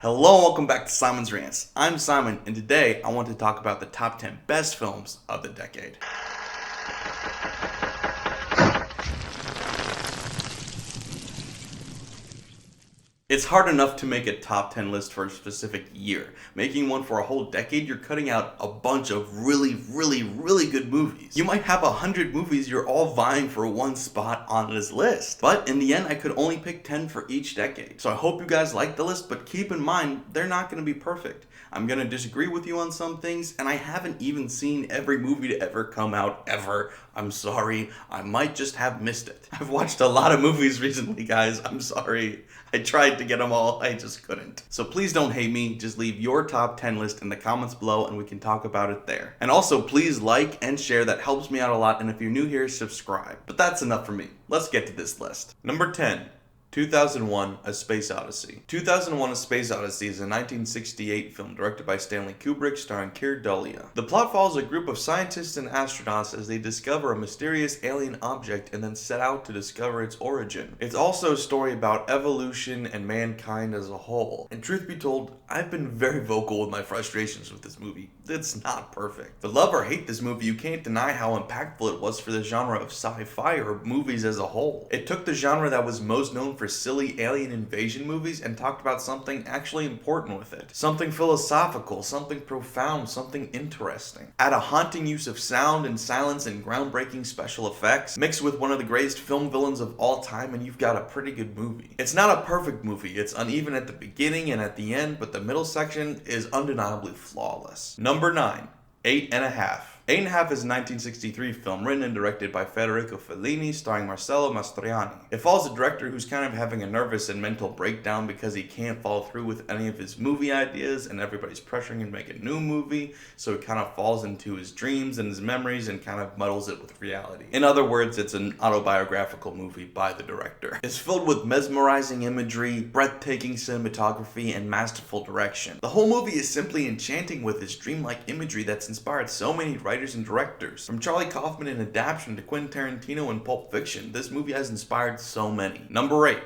Hello and welcome back to Simon's Rants. I'm Simon, and today I want to talk about the top 10 best films of the decade. It's hard enough to make a top 10 list for a specific year. Making one for a whole decade, you're cutting out a bunch of really good movies. You might have 100 movies you're all vying for one spot on this list. But in the end, I could only pick 10 for each decade. So I hope you guys like the list, but keep in mind, they're not going to be perfect. I'm going to disagree with you on some things, and I haven't even seen every movie to ever come out, ever. I'm sorry. I might just have missed it. I've watched a lot of movies recently, guys. I'm sorry. I tried to get them all, I just couldn't. So please don't hate me, just leave your top 10 list in the comments below and we can talk about it there. And also please like and share, that helps me out a lot, and if you're new here, subscribe. But that's enough for me. Let's get to this list. Number 10. 2001: A Space Odyssey. 2001: A Space Odyssey is a 1968 film directed by Stanley Kubrick starring Keir Dullea. The plot follows a group of scientists and astronauts as they discover a mysterious alien object and then set out to discover its origin. It's also a story about evolution and mankind as a whole. And truth be told, I've been very vocal with my frustrations with this movie. It's not perfect. But love or hate this movie, you can't deny how impactful it was for the genre of sci-fi or movies as a whole. It took the genre that was most known for silly alien invasion movies and talked about something actually important with it. Something philosophical, something profound, something interesting. Add a haunting use of sound and silence and groundbreaking special effects, mixed with one of the greatest film villains of all time, and you've got a pretty good movie. It's not a perfect movie. It's uneven at the beginning and at the end, but the middle section is undeniably flawless. Number 9. 8½. 8½ is a 1963 film written and directed by Federico Fellini starring Marcello Mastroianni. It follows a director who's kind of having a nervous and mental breakdown because he can't follow through with any of his movie ideas and everybody's pressuring him to make a new movie, so he kind of falls into his dreams and his memories and kind of muddles it with reality. In other words, it's an autobiographical movie by the director. It's filled with mesmerizing imagery, breathtaking cinematography, and masterful direction. The whole movie is simply enchanting with its dreamlike imagery that's inspired so many writers and directors. From Charlie Kaufman in Adaption to Quentin Tarantino in Pulp Fiction, this movie has inspired so many. Number 8.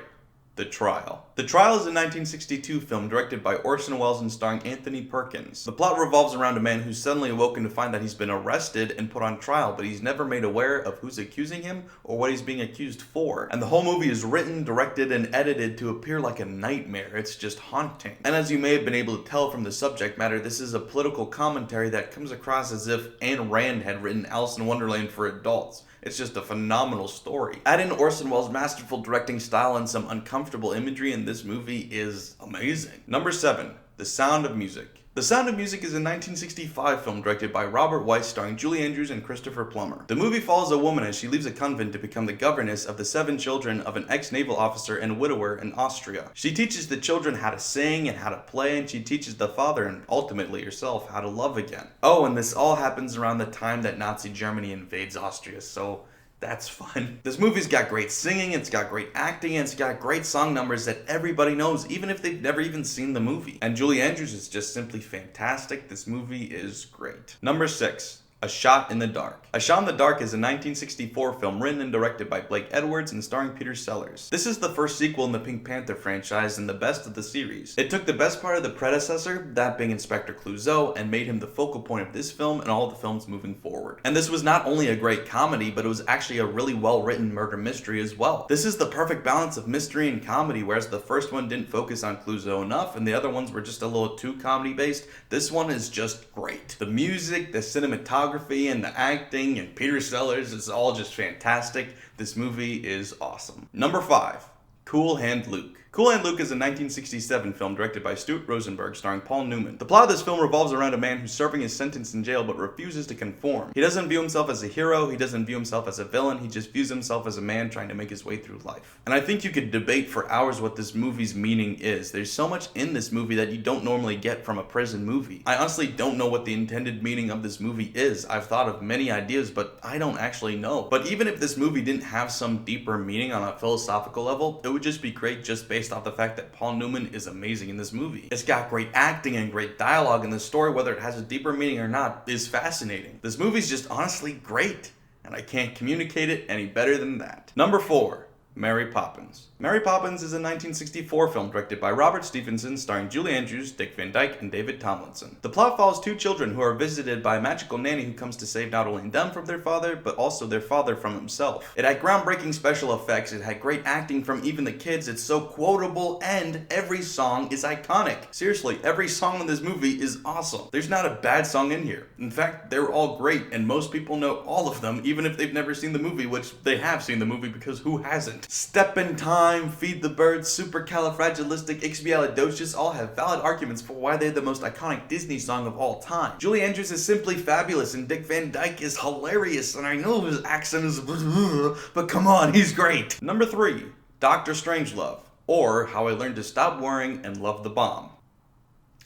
The Trial. The Trial is a 1962 film directed by Orson Welles and starring Anthony Perkins. The plot revolves around a man who's suddenly awoken to find that he's been arrested and put on trial, but he's never made aware of who's accusing him or what he's being accused for. And the whole movie is written, directed, and edited to appear like a nightmare. It's just haunting. And as you may have been able to tell from the subject matter, this is a political commentary that comes across as if Ayn Rand had written Alice in Wonderland for adults. It's just a phenomenal story. Add in Orson Welles' masterful directing style and some uncomfortable imagery, and this movie is amazing. Number 7. The Sound of Music. The Sound of Music is a 1965 film directed by Robert Weiss starring Julie Andrews and Christopher Plummer. The movie follows a woman as she leaves a convent to become the governess of the 7 children of an ex-naval officer and widower in Austria. She teaches the children how to sing and how to play, and she teaches the father and ultimately herself how to love again. Oh, and this all happens around the time that Nazi Germany invades Austria, so that's fun. This movie's got great singing, it's got great acting, and it's got great song numbers that everybody knows, even if they've never even seen the movie. And Julie Andrews is just simply fantastic. This movie is great. Number 6. A Shot in the Dark. A Shot in the Dark is a 1964 film written and directed by Blake Edwards and starring Peter Sellers. This is the first sequel in the Pink Panther franchise and the best of the series. It took the best part of the predecessor, that being Inspector Clouseau, and made him the focal point of this film and all the films moving forward. And this was not only a great comedy, but it was actually a really well-written murder mystery as well. This is the perfect balance of mystery and comedy, whereas the first one didn't focus on Clouseau enough and the other ones were just a little too comedy-based. This one is just great. The music, the cinematography, and the acting, and Peter Sellers is all just fantastic. This movie is awesome. Number 5. Cool Hand Luke. Cool Hand Luke is a 1967 film directed by Stuart Rosenberg starring Paul Newman. The plot of this film revolves around a man who's serving his sentence in jail but refuses to conform. He doesn't view himself as a hero, he doesn't view himself as a villain, he just views himself as a man trying to make his way through life. And I think you could debate for hours what this movie's meaning is. There's so much in this movie that you don't normally get from a prison movie. I honestly don't know what the intended meaning of this movie is. I've thought of many ideas, but I don't actually know. But even if this movie didn't have some deeper meaning on a philosophical level, it would just be great just based off the fact that Paul Newman is amazing in this movie. It's got great acting and great dialogue, and the story, whether it has a deeper meaning or not, is fascinating. This movie's just honestly great, and I can't communicate it any better than that. Number 4. Mary Poppins. Mary Poppins is a 1964 film directed by Robert Stevenson, starring Julie Andrews, Dick Van Dyke, and David Tomlinson. The plot follows two children who are visited by a magical nanny who comes to save not only them from their father, but also their father from himself. It had groundbreaking special effects, it had great acting from even the kids, it's so quotable, and every song is iconic. Seriously, every song in this movie is awesome. There's not a bad song in here. In fact, they're all great, and most people know all of them, even if they've never seen the movie, which they have seen the movie because who hasn't? Step in Time, Feed the Birds, Supercalifragilisticexpialidocious all have valid arguments for why they're the most iconic Disney song of all time. Julie Andrews is simply fabulous and Dick Van Dyke is hilarious, and I know his accent is but come on, he's great. Number 3, Dr. Strangelove, or How I Learned to Stop Worrying and Love the Bomb.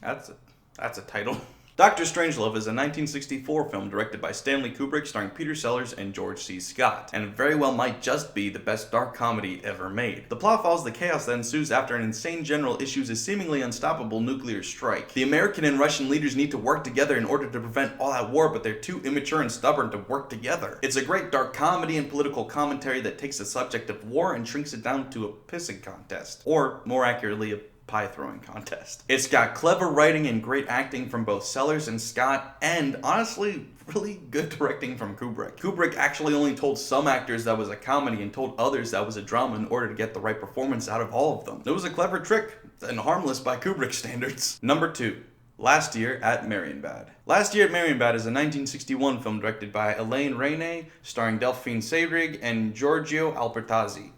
That's a title. Dr. Strangelove is a 1964 film directed by Stanley Kubrick starring Peter Sellers and George C. Scott, and very well might just be the best dark comedy ever made. The plot follows the chaos that ensues after an insane general issues a seemingly unstoppable nuclear strike. The American and Russian leaders need to work together in order to prevent all-out war, but they're too immature and stubborn to work together. It's a great dark comedy and political commentary that takes the subject of war and shrinks it down to a pissing contest, or more accurately, a pie throwing contest. It's got clever writing and great acting from both Sellers and Scott, and honestly, really good directing from Kubrick. Kubrick actually only told some actors that was a comedy and told others that was a drama in order to get the right performance out of all of them. It was a clever trick, and harmless by Kubrick standards. Number 2. Last Year at Marienbad. Last Year at Marienbad is a 1961 film directed by Elaine Reyne, starring Delphine Seyrig and Giorgio Albertazzi.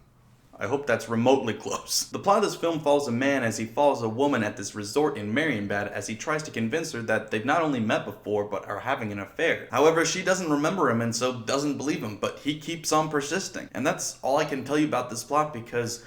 I hope that's remotely close. The plot of this film follows a man as he follows a woman at this resort in Marienbad as he tries to convince her that they've not only met before, but are having an affair. However, she doesn't remember him and so doesn't believe him, but he keeps on persisting. And that's all I can tell you about this plot because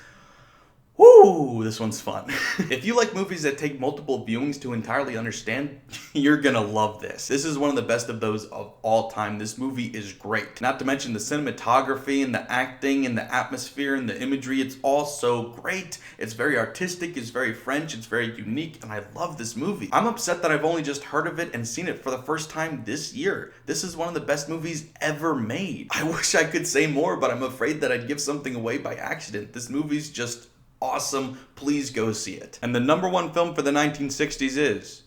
woo, this one's fun. If you like movies that take multiple viewings to entirely understand, you're gonna love this. This is one of the best of those of all time. This movie is great. Not to mention the cinematography and the acting and the atmosphere and the imagery. It's all so great. It's very artistic, it's very French, it's very unique, and I love this movie. I'm upset that I've only just heard of it and seen it for the first time this year. This is one of the best movies ever made. I wish I could say more, but I'm afraid that I'd give something away by accident. This movie's just awesome. Please go see it. And the number 1 film for the 1960s is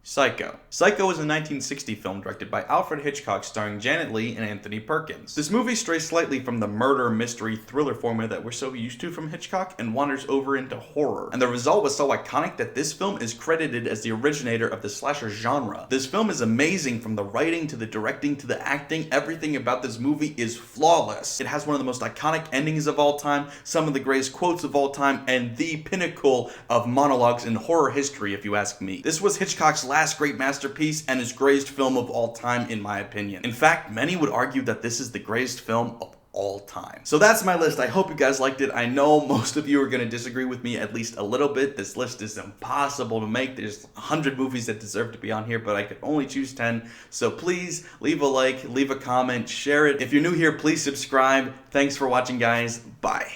Psycho. Psycho is a 1960 film directed by Alfred Hitchcock starring Janet Leigh and Anthony Perkins. This movie strays slightly from the murder, mystery, thriller formula that we're so used to from Hitchcock and wanders over into horror. And the result was so iconic that this film is credited as the originator of the slasher genre. This film is amazing from the writing to the directing to the acting. Everything about this movie is flawless. It has one of the most iconic endings of all time, some of the greatest quotes of all time, and the pinnacle of monologues in horror history if you ask me. This was Hitchcock's last great masterpiece and his greatest film of all time in my opinion. In fact, many would argue that this is the greatest film of all time. So that's my list. I hope you guys liked it. I know most of you are going to disagree with me at least a little bit. This list is impossible to make. There's 100 movies that deserve to be on here, but I could only choose 10. So please leave a like, leave a comment, share it. If you're new here, please subscribe. Thanks for watching, guys. Bye.